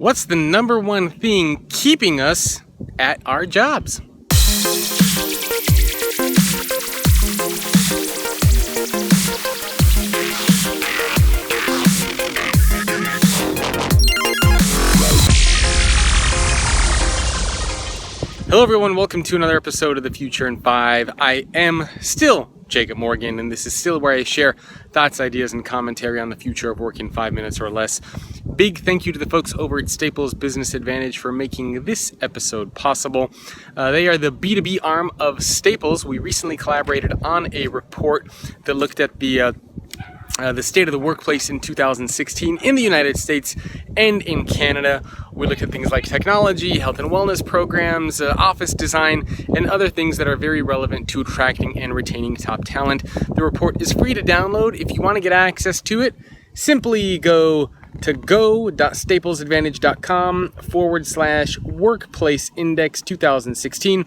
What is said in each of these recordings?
What's the number one thing keeping us at our jobs? Hello everyone, welcome to another episode of The Future in 5. I am still Jacob Morgan, and this is still where I share thoughts, ideas, and commentary on the future of work in 5 minutes or less. Big thank you to the folks over at Staples Business Advantage for making this episode possible. They are the B2B arm of Staples. We recently collaborated on a report that looked at the state of the workplace in 2016 in the United States and in Canada. We looked at things like technology, health and wellness programs, office design, and other things that are very relevant to attracting and retaining top talent. The report is free to download. If you want to get access to it, simply go to go.staplesadvantage.com/workplace index 2016.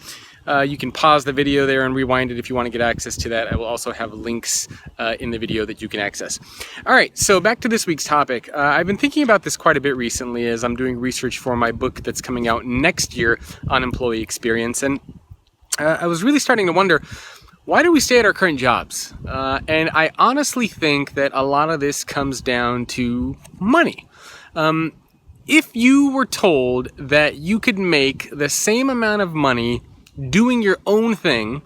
You can pause the video there and rewind it if you want to get access to that. I will also have links in the video that you can access. All right, so back to this week's topic. I've been thinking about this quite a bit recently as I'm doing research for my book that's coming out next year on employee experience. And I was really starting to wonder, why do we stay at our current jobs? And I honestly think that a lot of this comes down to money. If you were told that you could make the same amount of money doing your own thing,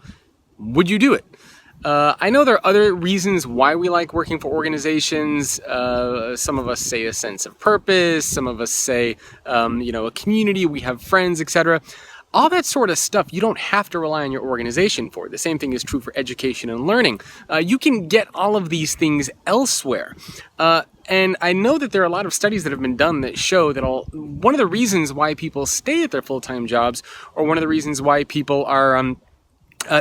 would you do it? I know there are other reasons why we like working for organizations. Some of us say a sense of purpose. Some of us say, a community, we have friends, etc. All that sort of stuff, you don't have to rely on your organization for. The same thing is true for education and learning. You can get all of these things elsewhere. And I know that there are a lot of studies that have been done that show that one of the reasons why people stay at their full-time jobs, or one of the reasons why people are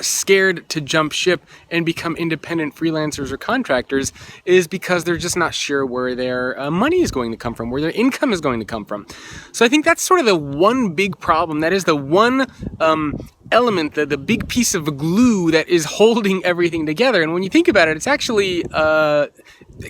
scared to jump ship and become independent freelancers or contractors, is because they're just not sure where their money is going to come from, where their income is going to come from. So I think that's sort of the one big problem. That is the one element, the big piece of glue that is holding everything together. And when you think about it, it's actually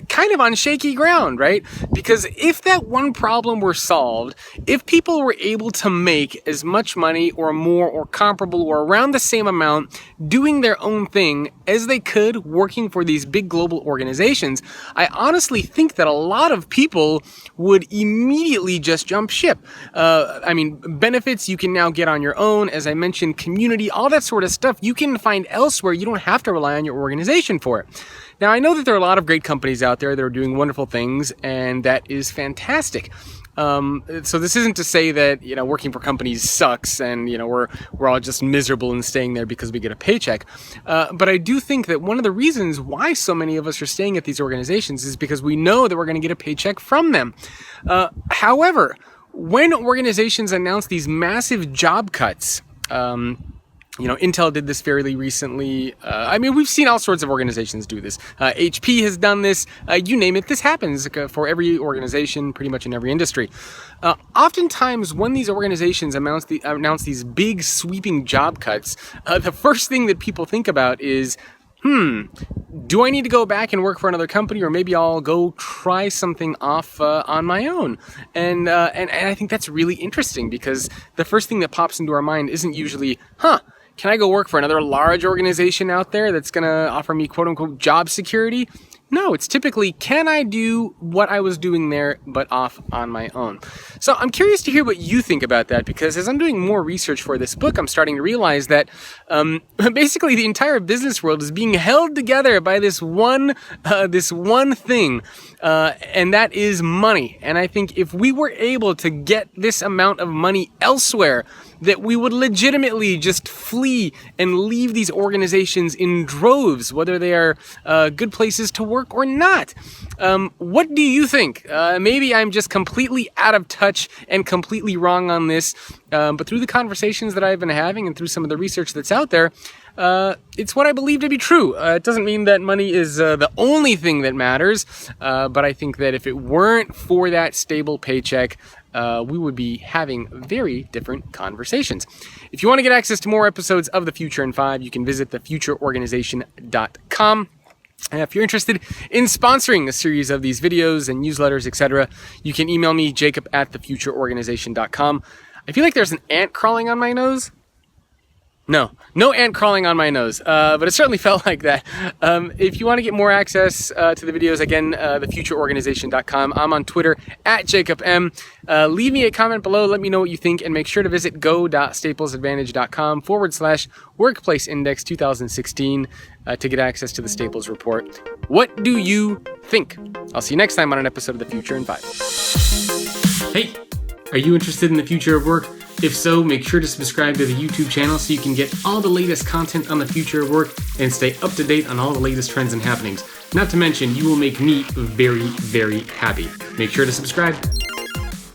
kind of on shaky ground, right? Because if that one problem were solved, if people were able to make as much money or more or comparable or around the same amount doing their own thing as they could working for these big global organizations, I honestly think that a lot of people would immediately just jump ship. Benefits you can now get on your own, as I mentioned, community, all that sort of stuff you can find elsewhere. You don't have to rely on your organization for it. Now, I know that there are a lot of great companies out there that are doing wonderful things, and that is fantastic. So this isn't to say that, working for companies sucks and, we're all just miserable and staying there because we get a paycheck. But I do think that one of the reasons why so many of us are staying at these organizations is because we know that we're going to get a paycheck from them. However, when organizations announce these massive job cuts, Intel did this fairly recently. We've seen all sorts of organizations do this. HP has done this. You name it, this happens for every organization, pretty much in every industry. Oftentimes, when these organizations announce these big sweeping job cuts, the first thing that people think about is, do I need to go back and work for another company, or maybe I'll go try something off on my own? And I think that's really interesting, because the first thing that pops into our mind isn't usually, can I go work for another large organization out there that's going to offer me quote-unquote job security? No, it's typically, can I do what I was doing there but off on my own? So I'm curious to hear what you think about that, because as I'm doing more research for this book, I'm starting to realize that basically the entire business world is being held together by this one thing, and that is money. And I think if we were able to get this amount of money elsewhere, that we would legitimately just flee and leave these organizations in droves, whether they are good places to work or not. What do you think? Maybe I'm just completely out of touch and completely wrong on this, but through the conversations that I've been having and through some of the research that's out there, it's what I believe to be true. It doesn't mean that money is the only thing that matters, but I think that if it weren't for that stable paycheck, we would be having very different conversations. If you want to get access to more episodes of The Future in 5, you can visit thefutureorganization.com. If you're interested in sponsoring a series of these videos and newsletters, etc., you can email me, jacob@thefutureorganization.com. I feel like there's an ant crawling on my nose. No ant crawling on my nose, but it certainly felt like that. If you want to get more access to the videos, again, thefutureorganization.com. I'm on Twitter @JacobM. Leave me a comment below, let me know what you think, and make sure to visit go.staplesadvantage.com/workplaceindex 2016 to get access to the Staples report. What do you think? I'll see you next time on an episode of The Future in 5. Hey, are you interested in the future of work? If so, make sure to subscribe to the YouTube channel so you can get all the latest content on the future of work and stay up to date on all the latest trends and happenings. Not to mention, you will make me very, very happy. Make sure to subscribe.